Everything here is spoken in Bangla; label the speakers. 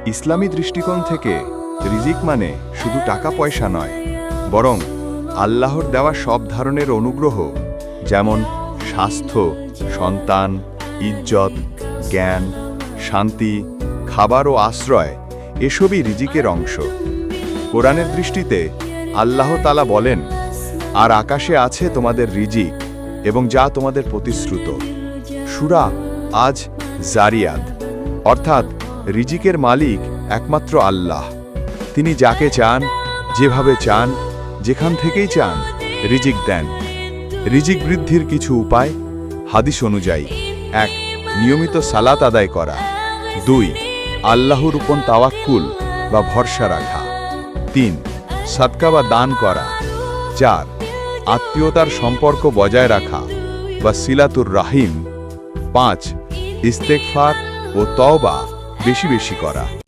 Speaker 1: ইসলামী দৃষ্টিকোণ থেকে রিজিক মানে শুধু টাকা পয়সা নয়, বরং আল্লাহর দেওয়া সব ধরনের অনুগ্রহ, যেমন স্বাস্থ্য, সন্তান, ইজ্জত, জ্ঞান, শান্তি, খাবার ও আশ্রয়, এসবই রিজিকের অংশ। কোরআনের দৃষ্টিতে আল্লাহ তাআলা বলেন, আর আকাশে আছে তোমাদের রিজিক এবং যা তোমাদের প্রতিশ্রুত। সূরা আজ জারিয়াত। অর্থাৎ রিজিকের মালিক একমাত্র আল্লাহ। তিনি যাকে চান, যেভাবে চান, যেখান থেকেই চান রিজিক দেন। রিজিক বৃদ্ধির কিছু উপায় হাদিস অনুযায়ী: ১. নিয়মিত সালাত আদায় করা। ২. আল্লাহর উপর তাওয়াক্কুল বা ভরসা রাখা। ৩. সাদকা বা দান করা। ৪. আত্মীয়তার সম্পর্ক বজায় রাখা বা সিলাতুর রাহিম। ৫. ইস্তেগফার ও তওবা বেশি বেশি করা।